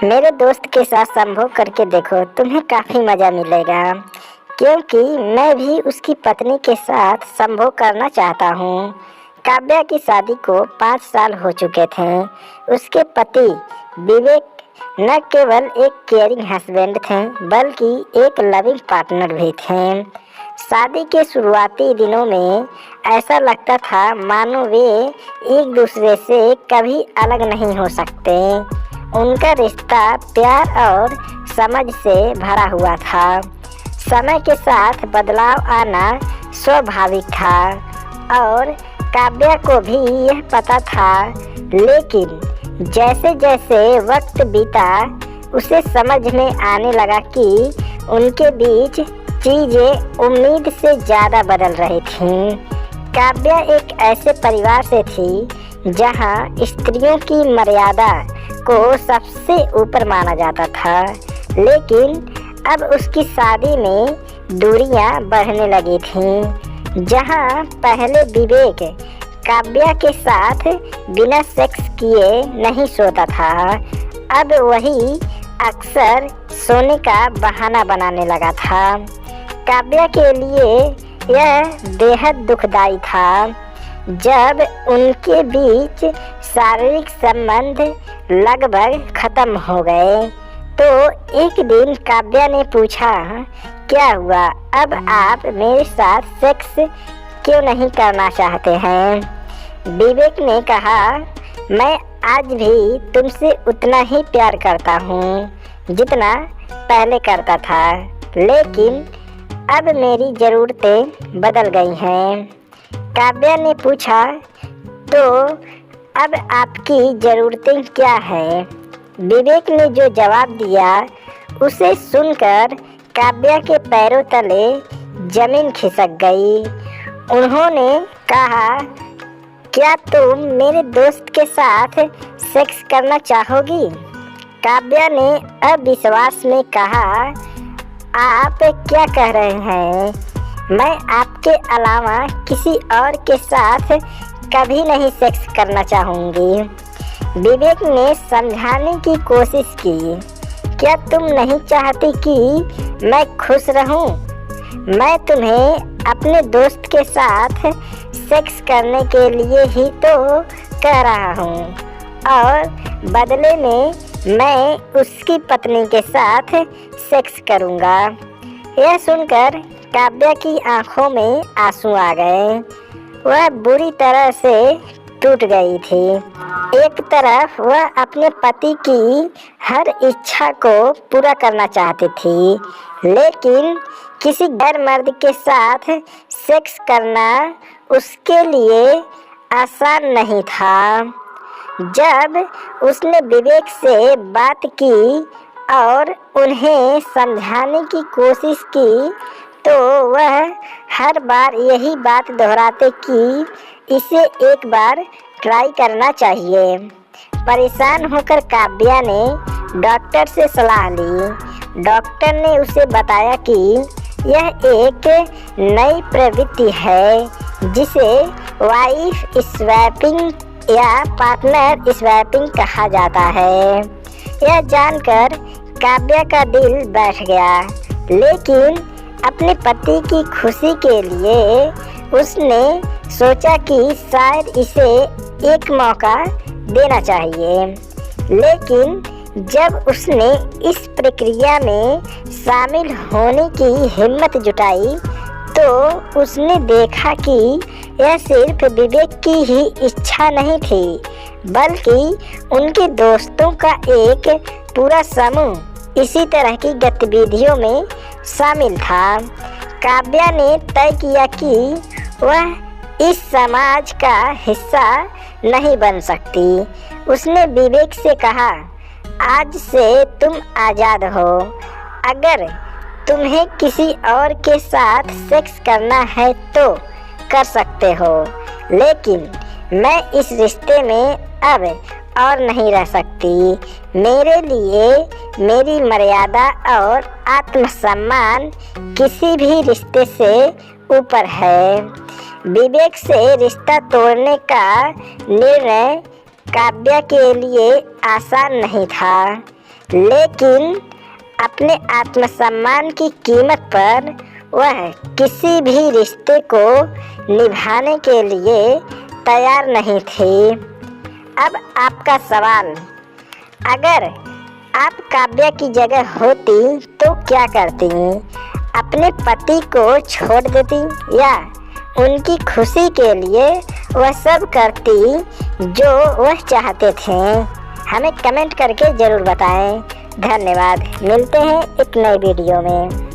मेरे दोस्त के साथ संभोग करके देखो, तुम्हें काफ़ी मज़ा मिलेगा। क्योंकि मैं भी उसकी पत्नी के साथ संभोग करना चाहता हूँ। काव्या की शादी को 5 साल हो चुके थे। उसके पति विवेक न केवल एक केयरिंग हस्बैंड थे, बल्कि एक लविंग पार्टनर भी थे। शादी के शुरुआती दिनों में ऐसा लगता था मानो वे एक दूसरे से कभी अलग नहीं हो सकते। उनका रिश्ता प्यार और समझ से भरा हुआ था। समय के साथ बदलाव आना स्वाभाविक था और काव्या को भी यह पता था, लेकिन जैसे जैसे वक्त बीता उसे समझ में आने लगा कि उनके बीच चीज़ें उम्मीद से ज़्यादा बदल रही थीं। काव्या एक ऐसे परिवार से थी जहां स्त्रियों की मर्यादा को सबसे ऊपर माना जाता था, लेकिन अब उसकी शादी में दूरियां बढ़ने लगी थीं। जहां पहले विवेक काव्या के साथ बिना सेक्स किए नहीं सोता था, अब वही अक्सर सोने का बहाना बनाने लगा था। काव्या के लिए यह बेहद दुखदाई था। जब उनके बीच शारीरिक संबंध लगभग खत्म हो गए तो एक दिन काव्या ने पूछा, क्या हुआ, अब आप मेरे साथ सेक्स क्यों नहीं करना चाहते हैं? विवेक ने कहा, मैं आज भी तुमसे उतना ही प्यार करता हूँ जितना पहले करता था, लेकिन अब मेरी ज़रूरतें बदल गई हैं। काव्या ने पूछा, तो अब आपकी ज़रूरतें क्या हैं? विवेक ने जो जवाब दिया उसे सुनकर काव्या के पैरों तले जमीन खिसक गई। उन्होंने कहा, क्या तुम मेरे दोस्त के साथ सेक्स करना चाहोगी? काव्या ने अविश्वास में कहा, आप क्या कह रहे हैं? मैं आपके अलावा किसी और के साथ कभी नहीं सेक्स करना चाहूँगी। विवेक ने समझाने की कोशिश की, क्या तुम नहीं चाहती कि मैं खुश रहूं? मैं तुम्हें अपने दोस्त के साथ सेक्स करने के लिए ही तो कह रहा हूँ और बदले में मैं उसकी पत्नी के साथ सेक्स करूँगा। यह सुनकर काव्या की आंखों में आंसू आ गए। वह बुरी तरह से टूट गई थी। एक तरफ वह अपने पति की हर इच्छा को पूरा करना चाहती थी, लेकिन किसी गैर मर्द के साथ सेक्स करना उसके लिए आसान नहीं था। जब उसने विवेक से बात की और उन्हें समझाने की कोशिश की, तो वह हर बार यही बात दोहराते कि इसे एक बार ट्राई करना चाहिए। परेशान होकर काव्या ने डॉक्टर से सलाह ली। डॉक्टर ने उसे बताया कि यह एक नई प्रवृत्ति है जिसे वाइफ स्वैपिंग या पार्टनर स्वैपिंग कहा जाता है। यह जानकर काव्या का दिल बैठ गया, लेकिन अपने पति की खुशी के लिए उसने सोचा कि शायद इसे एक मौका देना चाहिए। लेकिन जब उसने इस प्रक्रिया में शामिल होने की हिम्मत जुटाई, तो उसने देखा कि यह सिर्फ विवेक की ही इच्छा नहीं थी, बल्कि उनके दोस्तों का एक पूरा समूह इसी तरह की गतिविधियों में शामिल था। काव्या ने तय किया कि वह इस समाज का हिस्सा नहीं बन सकती। उसने विवेक से कहा, आज से तुम आज़ाद हो। अगर तुम्हें किसी और के साथ सेक्स करना है तो कर सकते हो, लेकिन मैं इस रिश्ते में अब और नहीं रह सकती। मेरे लिए मेरी मर्यादा और आत्मसम्मान किसी भी रिश्ते से ऊपर है। विवेक से रिश्ता तोड़ने का निर्णय काव्या के लिए आसान नहीं था, लेकिन अपने आत्मसम्मान की कीमत पर वह किसी भी रिश्ते को निभाने के लिए तैयार नहीं थी। अब आपका सवाल, अगर आप काव्या की जगह होती तो क्या करती? अपने पति को छोड़ देती या उनकी खुशी के लिए वह सब करती जो वह चाहते थे? हमें कमेंट करके ज़रूर बताएं। धन्यवाद। मिलते हैं एक नई वीडियो में।